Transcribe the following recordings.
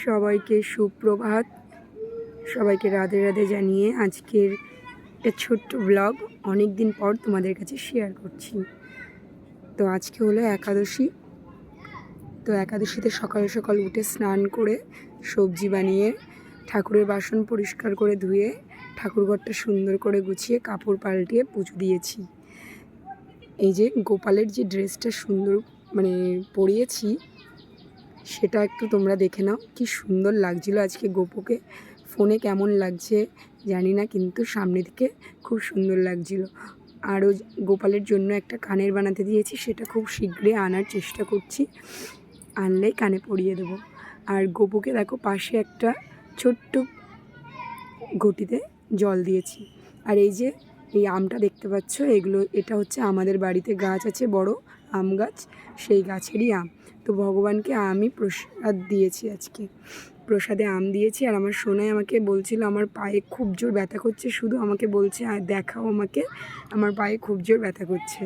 সবাইকে সুপ্রভাত, সবাইকে রাধে রাধে জানিয়ে আজকের একটা ছোট্ট ব্লগ অনেক দিন পর তোমাদের কাছে শেয়ার করছি। তো আজকে হলো একাদশী। তো একাদশীতে সকাল সকাল উঠে স্নান করে সবজি বানিয়ে ঠাকুরের বাসন পরিষ্কার করে ধুয়ে ঠাকুরঘরটা সুন্দর করে গুছিয়ে কাপড় পাল্টিয়ে পুজো দিয়েছি। এই যে গোপালের যে ড্রেসটা সুন্দর পরিয়েছি সেটা একটু তোমরা দেখে নাও, কি সুন্দর লাগছিল আজকে গোপুকে। ফোনে কেমন লাগছে জানি না, কিন্তু সামনে থেকে খুব সুন্দর লাগছিল। আরও গোপালের জন্য একটা কানের বানাতে দিয়েছি, সেটা খুব শীঘ্রই আনার চেষ্টা করছি, আনলেই কানে পরিয়ে দেবো। আর গোপুকে দেখো পাশে একটা ছোট্ট ঘটিতে জল দিয়েছি। আর এই যে এই আমটা দেখতে পাচ্ছ, এটা হচ্ছে আমাদের বাড়িতে গাছ আছে, বড় আম গাছ, সেই গাছেরই আম। তো ভগবানকে আমি প্রসাদ দিয়েছি, আজকে প্রসাদে আম দিয়েছি। আর আমার সোনাই আমাকে বলছিল আমার পায়ে খুব জোর ব্যথা করছে, শুধু আমাকে বলছে আর দেখাও আমাকে, আমার পায়ে খুব জোর ব্যথা করছে।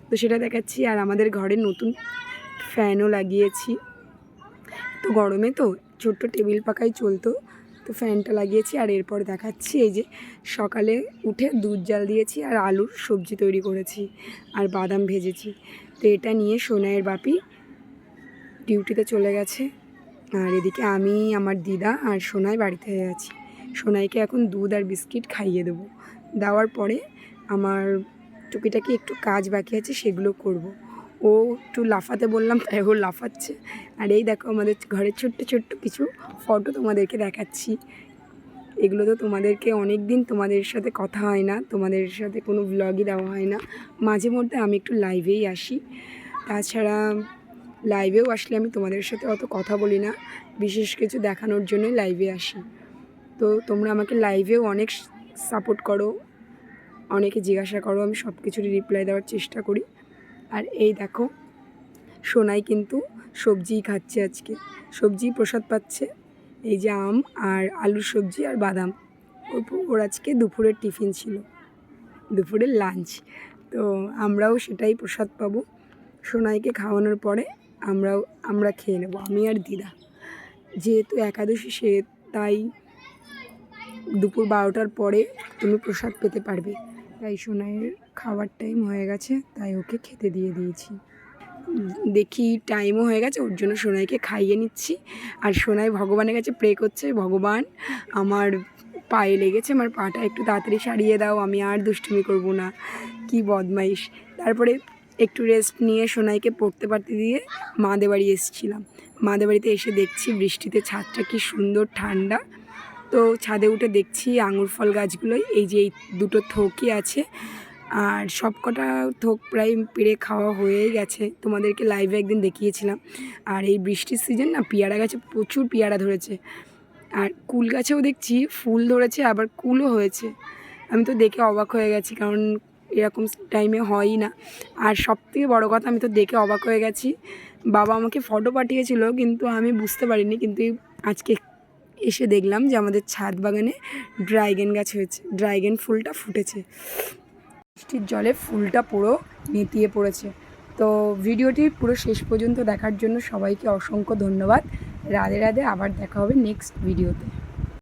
তো সেটা দেখাচ্ছি। আর আমাদের ঘরে নতুন ফ্যানও লাগিয়েছি। তো গরমে তো ছোট্ট টেবিল পাখাই চলতো, তো ফ্যানটা লাগিয়েছি। আর এরপর দেখাচ্ছি, এই যে সকালে উঠে দুধ জাল দিয়েছি আর আলুর সবজি তৈরি করেছি আর বাদাম ভেজেছি। তো এটা নিয়ে সোনাইয়ের বাপি ডিউটিতে চলে গেছে। আর এদিকে আমি, আমার দিদা আর সোনাই বাড়িতে আছি। সোনাইকে এখন দুধ আর বিস্কিট খাইয়ে দেবো। দেওয়ার পরে আমার টুকিটাকি একটু কাজ বাকি আছে, সেগুলো করব। ও একটু লাফাতে বললাম, তাই ও লাফাচ্ছে। আর এই দেখো আমাদের ঘরের ছোট্ট ছোট্ট কিছু ফটো তোমাদেরকে দেখাচ্ছি। এগুলো তো তোমাদেরকে অনেক দিন তোমাদের সাথে কথা হয় না, তোমাদের সাথে কোনো ব্লগই দেওয়া হয় না। মাঝে মধ্যে আমি একটু লাইভেই আসি, তাছাড়া লাইভেও আসলে আমি তোমাদের সাথে অত কথা বলি না, বিশেষ কিছু দেখানোর জন্যই লাইভে আসি। তো তোমরা আমাকে লাইভেও অনেক সাপোর্ট করো, অনেকে জিজ্ঞাসা করো, আমি সব কিছুরই রিপ্লাই দেওয়ার চেষ্টা করি। আর এই দেখো সোনাই কিন্তু সবজিই খাচ্ছে, আজকে সবজি প্রসাদ পাচ্ছে। এই যে আম আর আলুর সবজি আর বাদাম, ওর আজকে দুপুরের টিফিন ছিল, দুপুরের লাঞ্চ। তো আমরাও সেটাই প্রসাদ পাবো। সোনাইকে খাওয়ানোর পরে আমরা খেয়ে নেব, আমি আর দিদা। যেহেতু একাদশী সে, তাই দুপুর 12টার পরে তুমি প্রসাদ পেতে পারবে। তাই সোনাইয়ের খাওয়ার টাইম হয়ে গেছে, তাই ওকে খেতে দিয়ে দিয়েছি। দেখি টাইমও হয়ে গেছে, ওর জন্য সোনাইকে খাইয়ে নিচ্ছি। আর সোনাই ভগবানের কাছে প্রে করছে, ভগবান আমার পায়ে লেগেছে, আমার পাটা একটু তাড়াতাড়ি সারিয়ে দাও, আমি আর দুষ্টুমি করব না। কি বদমাইশ। তারপরে একটু রেস্ট নিয়ে সোনাইকে পড়তে পারতে দিয়ে মাদের বাড়ি এসেছিলাম। মাদের বাড়িতে এসে দেখছি বৃষ্টিতে ছাদটা কি সুন্দর ঠান্ডা। তো ছাদে উঠে দেখছি আঙুর ফল গাছগুলোই, এই যে এই দুটো থোকই আছে, আর সব কটা থোক প্রায় পেড়ে খাওয়া হয়েই গেছে, তোমাদেরকে লাইভে একদিন দেখিয়েছিলাম। আর এই বৃষ্টির সিজন না, পেয়ারা গাছে প্রচুর পেয়ারা ধরেছে। আর কুল গাছেও দেখছি ফুল ধরেছে, আবার কুলও হয়েছে। আমি তো দেখে অবাক হয়ে গেছি, কারণ এরকম টাইমে হয়ই না। আর সবথেকে বড় কথা, আমি তো দেখে অবাক হয়ে গেছি, বাবা আমাকে ফটো পাঠিয়েছিল কিন্তু আমি বুঝতে পারিনি, কিন্তু আজকে এসে দেখলাম যে আমাদের ছাদ বাগানে ড্রাইগন গাছ হয়েছে, ড্রাইগন ফুলটা ফুটেছে, বৃষ্টির জলে ফুলটা পুরো নেতিয়ে পড়েছে। তো ভিডিওটি পুরো শেষ পর্যন্ত দেখার জন্য সবাইকে অসংখ্য ধন্যবাদ। রাধে রাধে, আবার দেখা হবে নেক্সট ভিডিওতে।